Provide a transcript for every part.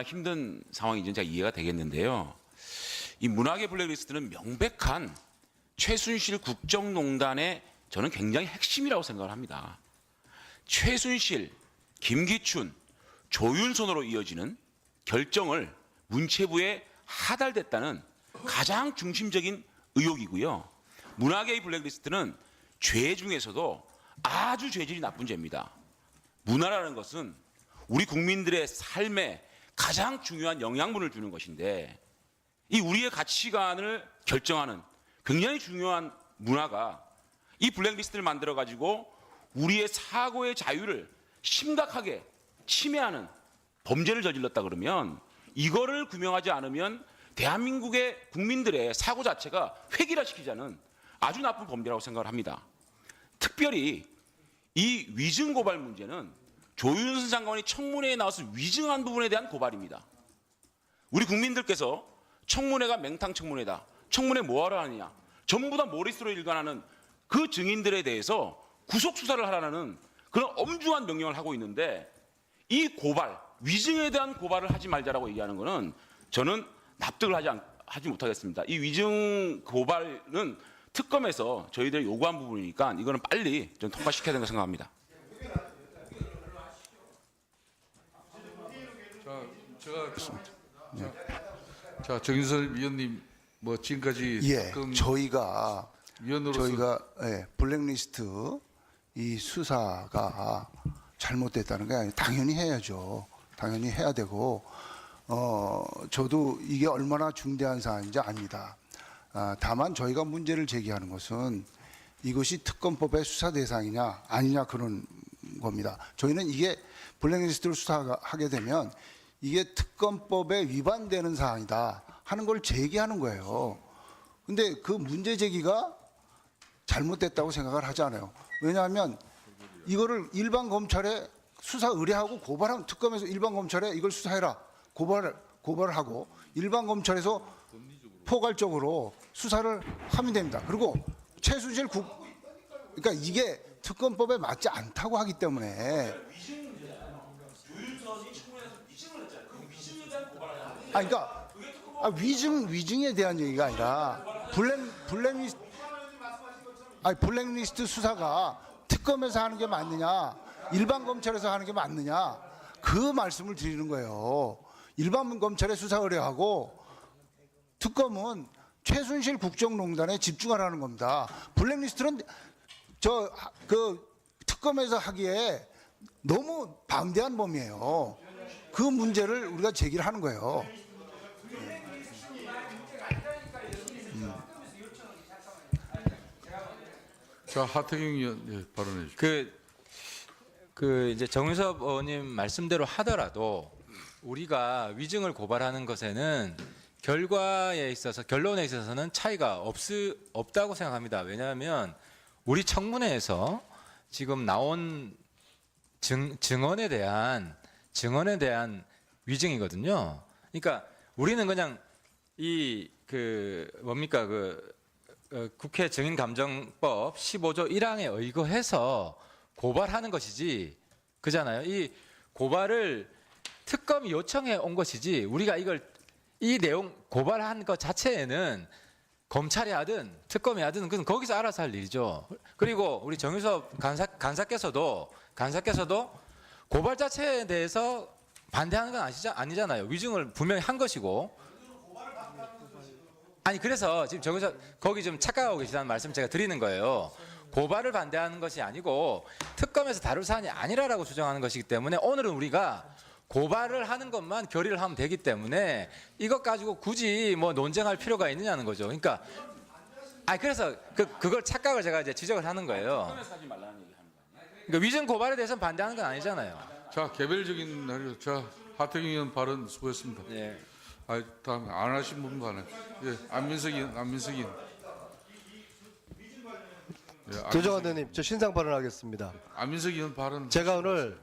힘든 상황인지 제가 이해가 되겠는데요. 이 문학의 블랙리스트는 명백한 최순실 국정농단의 저는 굉장히 핵심이라고 생각을 합니다. 최순실, 김기춘, 조윤선으로 이어지는 결정을 문체부에 하달됐다는 가장 중심적인 의혹이고요. 문학의 블랙리스트는 죄 중에서도 아주 죄질이 나쁜 죄입니다. 문화라는 것은 우리 국민들의 삶에 가장 중요한 영양분을 주는 것인데 이 우리의 가치관을 결정하는 굉장히 중요한 문화가 이 블랙리스트를 만들어 가지고 우리의 사고의 자유를 심각하게 침해하는 범죄를 저질렀다 그러면 이거를 규명하지 않으면 대한민국의 국민들의 사고 자체가 획일화시키자는 아주 나쁜 범죄라고 생각을 합니다. 특별히 이 위증 고발 문제는 조윤선 장관이 청문회에 나와서 위증한 부분에 대한 고발입니다. 우리 국민들께서 청문회가 맹탕 청문회다. 청문회 뭐하러 하느냐. 전부 다 머릿수로 일관하는 그 증인들에 대해서 구속 수사를 하라는 그런 엄중한 명령을 하고 있는데 이 고발, 위증에 대한 고발을 하지 말자라고 얘기하는 것은 저는 납득을 하지 못하겠습니다. 이 위증 고발은 특검에서 저희들이 요구한 부분이니까 이거는 빨리 좀 통과시켜야 된다고 생각합니다. 자, 정윤선 위원님 뭐 지금까지 저희가 위원으로서 블랙리스트 이 수사가 잘못됐다는 게 당연히 해야죠. 당연히 해야 되고 저도 이게 얼마나 중대한 사안인지 압니다. 다만 저희가 문제를 제기하는 것은 이것이 특검법의 수사 대상이냐 아니냐 그런 겁니다. 저희는 이게 블랙리스트를 수사하게 되면 이게 특검법에 위반되는 사안이다 하는 걸 제기하는 거예요. 근데 그 문제 제기가 잘못됐다고 생각을 하잖아요. 왜냐하면 이거를 일반 검찰에 수사 의뢰하고 고발한 특검에서 일반 검찰에 이걸 수사해라 고발을 하고 일반 검찰에서 포괄적으로 수사를 하면 됩니다. 그리고 최순실 그러니까 이게 특검법에 맞지 않다고 하기 때문에 그러니까 위증에 대한 얘기가 아니라 블랙리스트 수사가 특검에서 하는 게 맞느냐 일반 검찰에서 하는 게 맞느냐 그 말씀을 드리는 거예요. 일반 검찰에 수사 의뢰하고 특검은 최순실 국정농단에 집중하라는 겁니다. 블랙리스트는 특검에서 하기에 너무 방대한 범위예요. 그 문제를 우리가 제기를 하는 거예요. 자, 하태경 의원 발언해 주십시오. 이제 정윤섭 의원님 말씀대로 하더라도 우리가 위증을 고발하는 것에는 결과에 있어서 결론에 있어서는 차이가 없다고 생각합니다. 왜냐하면 우리 청문회에서 지금 나온 증언에 대한 위증이거든요. 그러니까 우리는 그냥 국회 증인감정법 15조 1항에 의거해서 고발하는 것이지, 그잖아요. 이 고발을 특검이 요청해 온 것이지, 우리가 이 내용 고발한 것 자체에는 검찰이 하든 특검이 하든 그건 거기서 알아서 할 일이죠. 그리고 우리 정유섭 간사께서도 고발 자체에 대해서 반대하는 건 아니잖아요. 위증을 분명히 한 것이고. 아니 그래서 지금 정유섭 거기 좀 착각하고 계시다는 말씀 제가 드리는 거예요. 고발을 반대하는 것이 아니고 특검에서 다룰 사안이 아니라고 주장하는 것이기 때문에 오늘은 우리가 고발을 하는 것만 결의를 하면 되기 때문에 이것 가지고 굳이 뭐 논쟁할 필요가 있느냐는 거죠. 그러니까 그래서 그걸 착각을 제가 이제 지적을 하는 거예요. 그러니까 위증 고발에 대해서는 반대하는 건 아니잖아요. 자, 개별적인 날이요. 자, 하태경 의원 발언 수고했습니다. 네. 다음 안 하신 분 발언. 안민석 의원. 조정환 의원님, 저 신상 발언하겠습니다. 안민석 의원 발언. 제가 오늘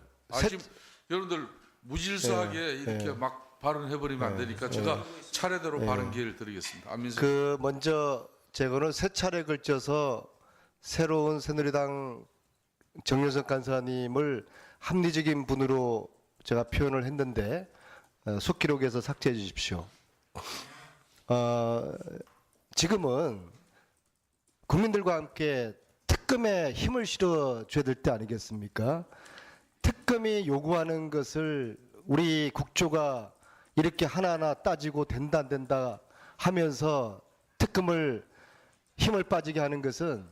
여러분들 무질서하게 이렇게 막 발언해버리면 안 되니까 제가 차례대로 발언 기회를 드리겠습니다. 안민석. 먼저 제가는 세 차례 걸쳐서 새로운 새누리당 정윤석 간사님을 합리적인 분으로 제가 표현을 했는데 숙기록에서 삭제해 주십시오. 지금은 국민들과 함께 특검에 힘을 실어줘야 될 때 아니겠습니까? 특검이 요구하는 것을 우리 국조가 이렇게 하나하나 따지고 된다 안 된다 하면서 특검을 힘을 빠지게 하는 것은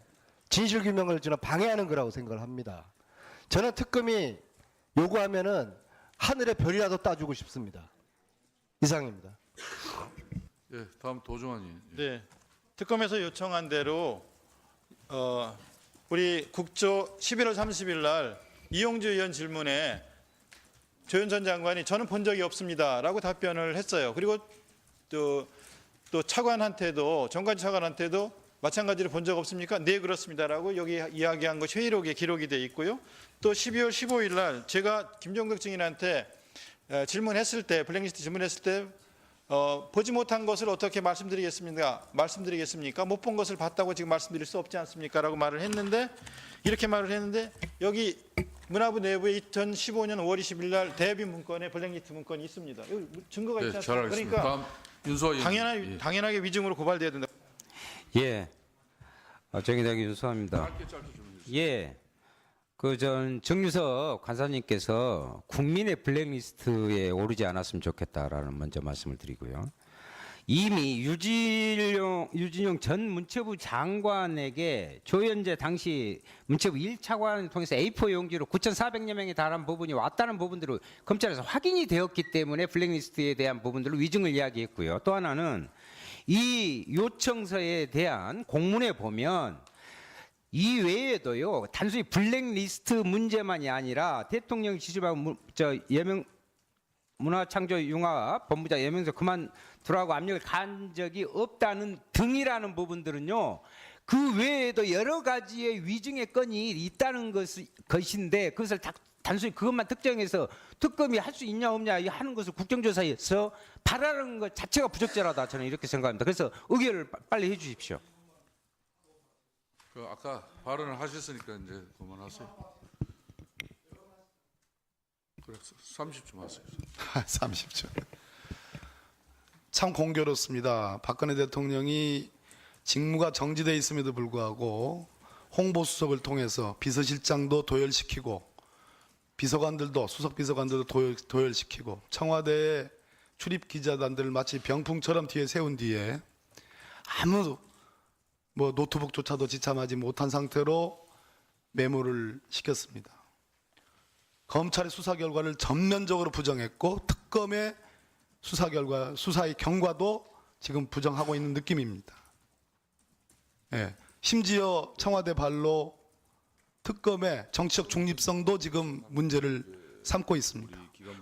진실규명을 저는 방해하는 거라고 생각을 합니다. 저는 특검이 요구하면은 하늘의 별이라도 따주고 싶습니다. 이상입니다. 예, 다음 도종환이. 네, 특검에서 요청한 대로 우리 국조 11월 30일 날 이용주 의원 질문에 조현 전 장관이 저는 본 적이 없습니다라고 답변을 했어요. 그리고 또 차관한테도 정관지 차관한테도 마찬가지로 본 적 없습니까? 네, 그렇습니다라고 여기 이야기한 것 회의록에 기록이 돼 있고요. 또 12월 15일 날 제가 김종덕 증인한테 질문했을 때 블랙리스트 질문했을 때 보지 못한 것을 어떻게 말씀드리겠습니까? 못 본 것을 봤다고 지금 말씀드릴 수 없지 않습니까? 라고 말을 했는데 이렇게 말을 했는데 여기 문화부 내부에 2015년 5월 20일 날 대비 문건에 블랙리스트 문건이 있습니다. 여기 증거가 있지 네, 잘 않습니까? 알겠습니다. 그러니까 다음 윤소아 의원님. 당연하게 위증으로 고발돼야 된다. 예. 정의당의 윤수아입니다. 예. 정유석 간사님께서 국민의 블랙리스트에 오르지 않았으면 좋겠다라는 먼저 말씀을 드리고요. 이미 유진용 전 문체부 장관에게 조현재 당시 문체부 1차관을 통해서 A4 용지로 9,400여 명에 달한 부분이 왔다는 부분들을 검찰에서 확인이 되었기 때문에 블랙리스트에 대한 부분들을 위증을 이야기했고요. 또 하나는 이 요청서에 대한 공문에 보면 이 외에도요, 단순히 블랙리스트 문제만이 아니라 대통령 지시받은 문화창조융합 본부장 예명서 그만두라고 압력을 가한 적이 없다는 등이라는 부분들은요, 그 외에도 여러 가지의 위증의 건이 있다는 것인데 그것을 단순히 그것만 특정해서 특검이 할 수 있냐 없냐 하는 것을 국정조사에서 바라는 것 자체가 부적절하다, 저는 이렇게 생각합니다. 그래서 의결을 빨리 해주십시오. 아까 발언을 하셨으니까 이제 그만하세요. 그래, 30초 하세요. 30초. 참 공교롭습니다. 박근혜 대통령이 직무가 정지돼 있음에도 불구하고 홍보수석을 통해서 비서실장도 도열시키고 비서관들도 수석 비서관들도 도열시키고 청와대 출입 기자단들을 마치 병풍처럼 뒤에 세운 뒤에 아무 노트북조차도 지참하지 못한 상태로 메모를 시켰습니다. 검찰의 수사 결과를 전면적으로 부정했고 특검의 수사의 경과도 지금 부정하고 있는 느낌입니다. 예, 심지어 청와대 발로 특검의 정치적 중립성도 지금 문제를 삼고 있습니다.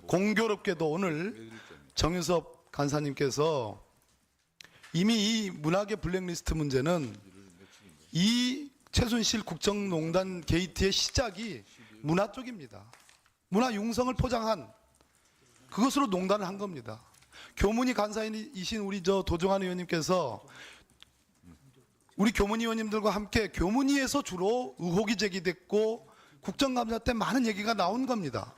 공교롭게도 오늘 정유섭 간사님께서 이미 이 문학의 블랙리스트 문제는 이 최순실 국정농단 게이트의 시작이 문화 쪽입니다. 문화 융성을 포장한 그것으로 농단을 한 겁니다. 교문위 간사이신 우리 도종환 의원님께서 우리 교문위 의원님들과 함께 교문위에서 주로 의혹이 제기됐고 국정감사 때 많은 얘기가 나온 겁니다.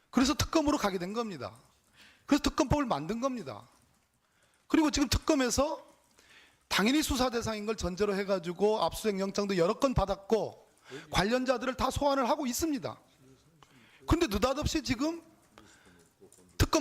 그래서 특검으로 가게 된 겁니다. 그래서 특검법을 만든 겁니다. 그리고 지금 특검에서 당연히 수사 대상인 걸 전제로 해가지고 압수수색 영장도 여러 건 받았고 관련자들을 다 소환을 하고 있습니다. 그런데 느닷없이 지금 특검